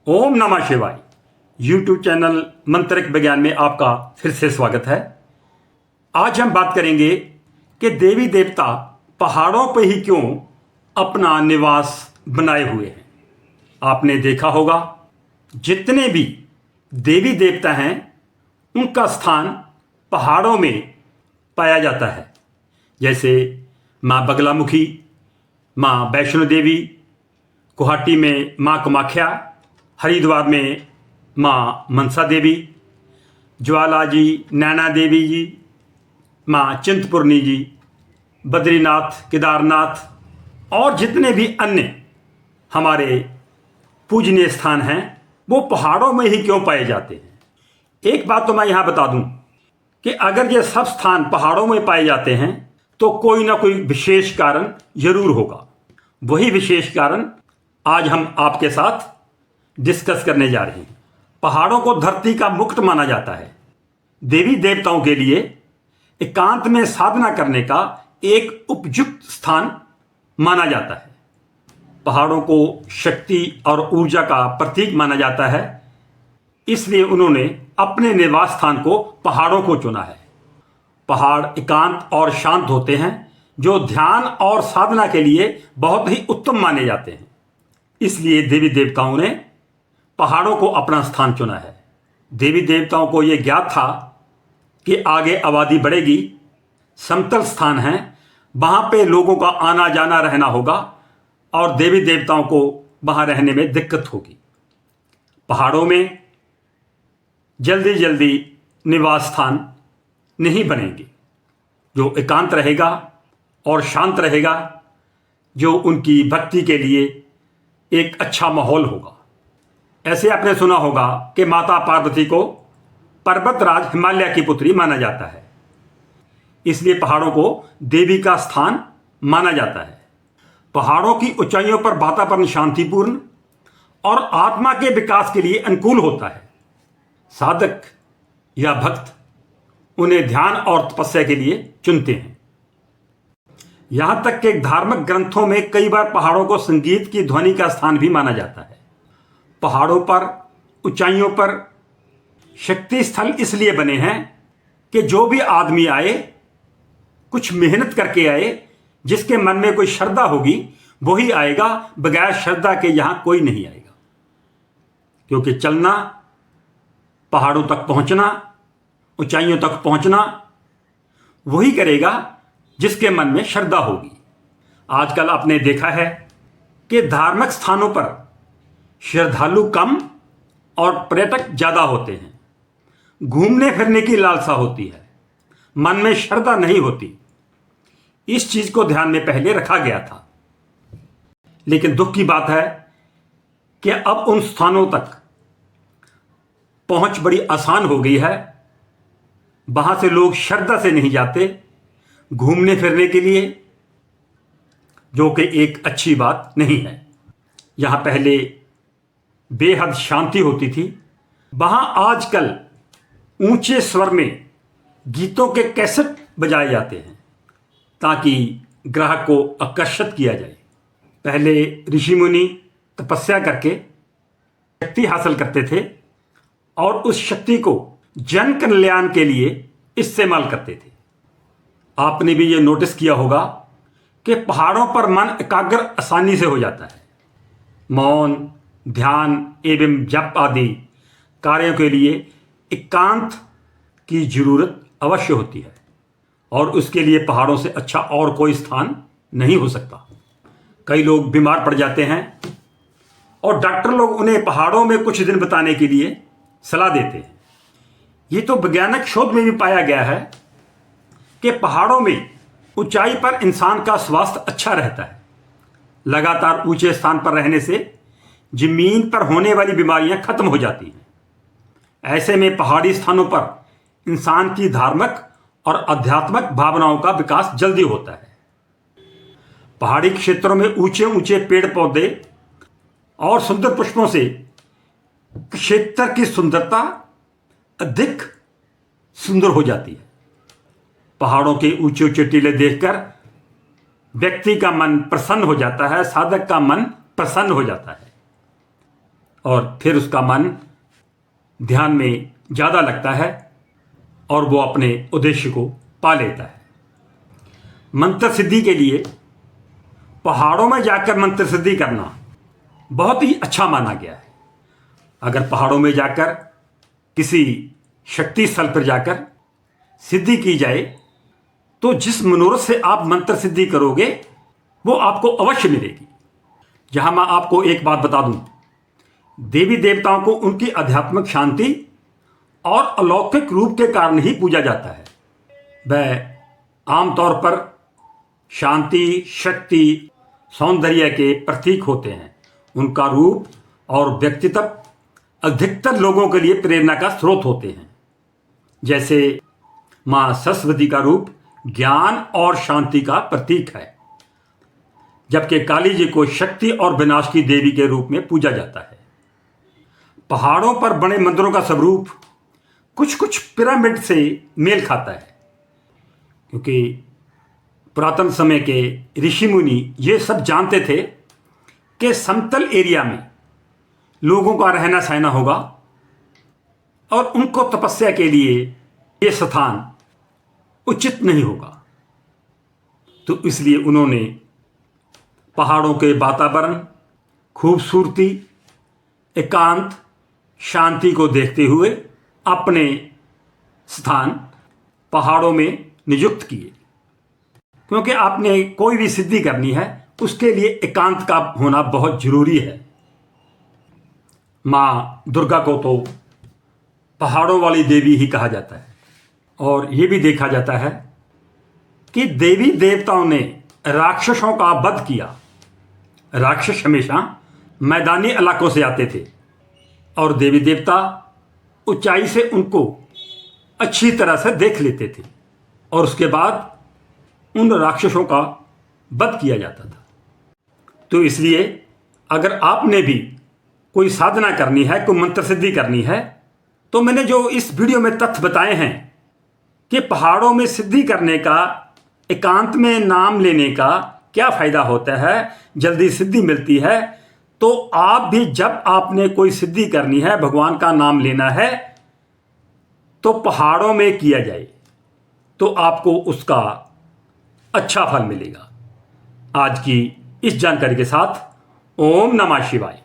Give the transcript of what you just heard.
ओम नमः शिवाय। YouTube channel मंत्रिक विज्ञान में आपका फिर से स्वागत है। आज हम बात करेंगे कि देवी देवता पहाड़ों पर ही क्यों अपना निवास बनाए हुए हैं। आपने देखा होगा जितने भी देवी देवता हैं उनका स्थान पहाड़ों में पाया जाता है। जैसे माँ बगलामुखी, माँ वैष्णो देवी, गुवाहाटी में माँ कामाख्या, हरिद्वार में माँ मनसा देवी, ज्वाला जी, नैना देवी जी, माँ चिंतपूर्णी जी, बद्रीनाथ, केदारनाथ और जितने भी अन्य हमारे पूजनीय स्थान हैं वो पहाड़ों में ही क्यों पाए जाते हैं। एक बात तो मैं यहाँ बता दूँ कि अगर ये सब स्थान पहाड़ों में पाए जाते हैं तो कोई ना कोई विशेष कारण जरूर होगा। वही विशेष कारण आज हम आपके साथ डिस्कस करने जा रहे हैं। पहाड़ों को धरती का मुकुट माना जाता है। देवी देवताओं के लिए एकांत में साधना करने का एक उपयुक्त स्थान माना जाता है। पहाड़ों को शक्ति और ऊर्जा का प्रतीक माना जाता है, इसलिए उन्होंने अपने निवास स्थान को पहाड़ों को चुना है। पहाड़ एकांत और शांत होते हैं जो ध्यान और साधना के लिए बहुत ही उत्तम माने जाते हैं। इसलिए देवी देवताओं ने पहाड़ों को अपना स्थान चुना है। देवी देवताओं को यह ज्ञात था कि आगे आबादी बढ़ेगी, समतल स्थान है, वहां पे लोगों का आना जाना रहना होगा और देवी देवताओं को वहां रहने में दिक्कत होगी। पहाड़ों में जल्दी जल्दी निवास स्थान नहीं बनेंगे। जो एकांत रहेगा और शांत रहेगा, जो उनकी भक्ति के लिए एक अच्छा माहौल होगा। ऐसे आपने सुना होगा कि माता पार्वती को पर्वतराज हिमालय की पुत्री माना जाता है, इसलिए पहाड़ों को देवी का स्थान माना जाता है। पहाड़ों की ऊंचाइयों पर वातावरण शांतिपूर्ण और आत्मा के विकास के लिए अनुकूल होता है। साधक या भक्त उन्हें ध्यान और तपस्या के लिए चुनते हैं। यहां तक कि धार्मिक ग्रंथों में कई बार पहाड़ों को संगीत की ध्वनि का स्थान भी माना जाता है। पहाड़ों पर, ऊंचाइयों पर शक्ति स्थल इसलिए बने हैं कि जो भी आदमी आए, कुछ मेहनत करके आए, जिसके मन में कोई श्रद्धा होगी वही आएगा, बगैर श्रद्धा के यहां कोई नहीं आएगा। क्योंकि चलना, पहाड़ों तक पहुंचना, ऊंचाइयों तक पहुंचना वही करेगा जिसके मन में श्रद्धा होगी। आजकल आपने देखा है कि धार्मिक स्थानों पर श्रद्धालु कम और पर्यटक ज्यादा होते हैं। घूमने फिरने की लालसा होती है, मन में श्रद्धा नहीं होती। इस चीज को ध्यान में पहले रखा गया था, लेकिन दुख की बात है कि अब उन स्थानों तक पहुंच बड़ी आसान हो गई है। वहां से लोग श्रद्धा से नहीं जाते घूमने फिरने के लिए, जो कि एक अच्छी बात नहीं है। यहां पहले बेहद शांति होती थी, वहां आजकल ऊंचे स्वर में गीतों के कैसेट बजाए जाते हैं ताकि ग्राहक को आकर्षित किया जाए। पहले ऋषि मुनि तपस्या करके शक्ति हासिल करते थे और उस शक्ति को जन कल्याण के लिए इस्तेमाल करते थे। आपने भी ये नोटिस किया होगा कि पहाड़ों पर मन एकाग्र आसानी से हो जाता है। मौन, ध्यान एवं जप आदि कार्यों के लिए एकांत की जरूरत अवश्य होती है और उसके लिए पहाड़ों से अच्छा और कोई स्थान नहीं हो सकता। कई लोग बीमार पड़ जाते हैं और डॉक्टर लोग उन्हें पहाड़ों में कुछ दिन बिताने के लिए सलाह देते हैं। ये तो वैज्ञानिक शोध में भी पाया गया है कि पहाड़ों में ऊंचाई पर इंसान का स्वास्थ्य अच्छा रहता है। लगातार ऊंचे स्थान पर रहने से जमीन पर होने वाली बीमारियां खत्म हो जाती हैं। ऐसे में पहाड़ी स्थानों पर इंसान की धार्मिक और आध्यात्मिक भावनाओं का विकास जल्दी होता है। पहाड़ी क्षेत्रों में ऊंचे ऊंचे पेड़ पौधे और सुंदर पुष्पों से क्षेत्र की सुंदरता अधिक सुंदर हो जाती है। पहाड़ों के ऊंचे ऊंचे टीले देखकर व्यक्ति का मन प्रसन्न हो जाता है, साधक का मन प्रसन्न हो जाता है और फिर उसका मन ध्यान में ज़्यादा लगता है और वो अपने उद्देश्य को पा लेता है। मंत्र सिद्धि के लिए पहाड़ों में जाकर मंत्र सिद्धि करना बहुत ही अच्छा माना गया है। अगर पहाड़ों में जाकर किसी शक्ति स्थल पर जाकर सिद्धि की जाए तो जिस मनोरथ से आप मंत्र सिद्धि करोगे वो आपको अवश्य मिलेगी। जहां मैं आपको एक बात बता दूं, देवी देवताओं को उनकी आध्यात्मिक शांति और अलौकिक रूप के कारण ही पूजा जाता है। वह आमतौर पर शांति, शक्ति, सौंदर्य के प्रतीक होते हैं। उनका रूप और व्यक्तित्व अधिकतर लोगों के लिए प्रेरणा का स्रोत होते हैं। जैसे मां सरस्वती का रूप ज्ञान और शांति का प्रतीक है, जबकि काली जी को शक्ति और विनाश की देवी के रूप में पूजा जाता है। पहाड़ों पर बने मंदिरों का स्वरूप कुछ कुछ पिरामिड से मेल खाता है, क्योंकि पुरातन समय के ऋषि मुनि ये सब जानते थे कि समतल एरिया में लोगों का रहना सहना होगा और उनको तपस्या के लिए ये स्थान उचित नहीं होगा। तो इसलिए उन्होंने पहाड़ों के वातावरण, खूबसूरती, एकांत, शांति को देखते हुए अपने स्थान पहाड़ों में नियुक्त किए, क्योंकि आपने कोई भी सिद्धि करनी है उसके लिए एकांत का होना बहुत जरूरी है। माँ दुर्गा को तो पहाड़ों वाली देवी ही कहा जाता है और ये भी देखा जाता है कि देवी देवताओं ने राक्षसों का वध किया। राक्षस हमेशा मैदानी इलाकों से आते थे और देवी देवता ऊंचाई से उनको अच्छी तरह से देख लेते थे और उसके बाद उन राक्षसों का वध किया जाता था। तो इसलिए अगर आपने भी कोई साधना करनी है, कोई मंत्र सिद्धि करनी है, तो मैंने जो इस वीडियो में तथ्य बताए हैं कि पहाड़ों में सिद्धि करने का, एकांत में नाम लेने का क्या फायदा होता है, जल्दी सिद्धि मिलती है, तो आप भी जब आपने कोई सिद्धि करनी है, भगवान का नाम लेना है, तो पहाड़ों में किया जाए तो आपको उसका अच्छा फल मिलेगा। आज की इस जानकारी के साथ ओम नमः शिवाय।